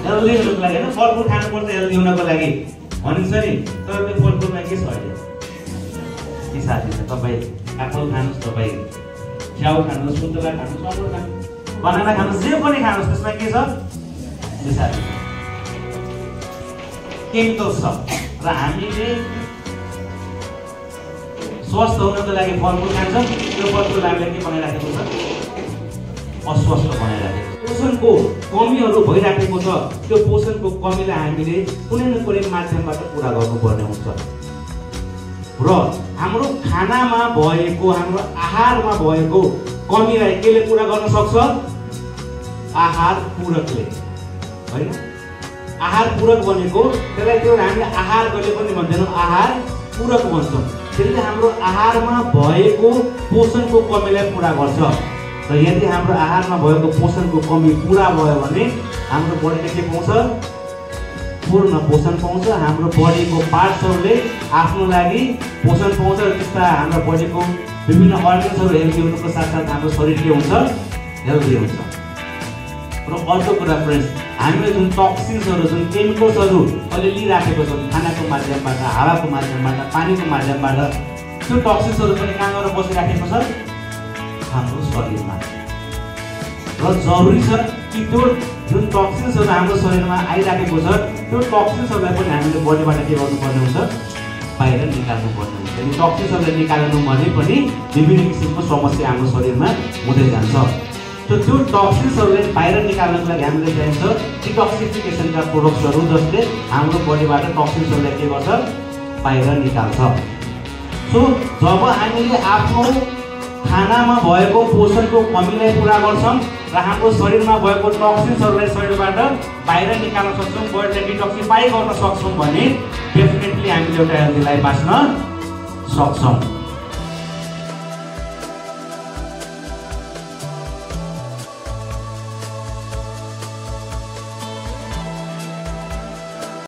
healthy हुनुको लागि हैन फलफुल खानुपर्छ हेल्दी हुनको लागि भनिन्छ नि तर त्यो फलफुलमा के छ अहिले के साथी छ तपाईँ एप्पल खानुहोस् तपाईँ स्याउ खानुहोस् सुन्तला खानुहोस् अमरुद खानुहोस् बनाना खानुहोस् जे पनि खानुहोस् त्यसमा के छ के साथी केमिकल्स छ र हामीले स्वस्थ हुनको लागि फलफुल खान्छौँ त्यो फलफुल हामीले के बनाइराखेको छ अस्वस्थ बनाइराखेको पोषणको कमीहरू भइराखेको छ त्यो पोषणको कमीलाई हामीले कुनै न कुनै माध्यमबाट पुरा गर्नुपर्ने हुन्छ र हाम्रो खानामा भएको हाम्रो आहारमा भएको कमीलाई केले पुरा गर्न सक्छ आहार पूरकले हैन आहार पूरक भनेको त्यसलाई त्यो हामीले आहार गरे पनि भन्दैनौँ आहार पूरक भन्छौँ त्यसले हाम्रो आहारमा भएको पोषणको कमीलाई पुरा गर्छ र यदि हाम्रो आहारमा भएको पोषणको कमी पुरा भयो भने हाम्रो बडीले के पाउँछ पूर्ण पोषण पाउँछ हाम्रो बडीको पार्ट्सहरूले आफ्नो लागि पोषण पाउँछ र त्यस्ता हाम्रो बडीको विभिन्न अर्गन्सहरू हेल्दी हुनुको साथसाथ हाम्रो शरीर के हुन्छ हेल्दी हुन्छ र अर्को कुरा फ्रेन्ड्स हामीले जुन टक्सिन्सहरू जुन केमिकल्सहरू अहिले लिइराखेको छौँ खानाको माध्यमबाट हावाको माध्यमबाट पानीको माध्यमबाट त्यो टक्सिन्सहरू पनि कहाँ गएर बसिराखेको छ हाम्रो शरीरमा र जरुरी छ कि त्यो जुन टक्सिन्सहरू हाम्रो शरीरमा आइराखेको छ त्यो टक्सिन्सहरूलाई पनि हामीले बडीबाट के गर्नुपर्ने हुन्छ बाहिर निकाल्नुपर्ने हुन्छ अनि टक्सिन्सहरूलाई निकाल्नु भने पनि विभिन्न किसिमको समस्या हाम्रो शरीरमा हुँदै जान्छ त्यो टक्सिन्सहरूलाई बाहिर निकाल्नको लागि हामीले चाहिन्छ डिटक्सिफिकेसनका प्रोडक्ट्सहरू जसले हाम्रो बडीबाट टक्सिन्सहरूलाई के गर्छ बाहिर निकाल्छ सो जब हामीले आफ्नो खानामा भएको पोषणको कमीलाई पुरा गर्छौँ र हाम्रो शरीरमा भएको टक्सिन्सहरूलाई शरीरबाट बाहिर निकाल्न सक्छौँ बडीलाई डिटक्सिफाई गर्न सक्छौँ भने डेफिनेटली हामीले एउटा हेल्दी लाइफ बाँच्न सक्छौँ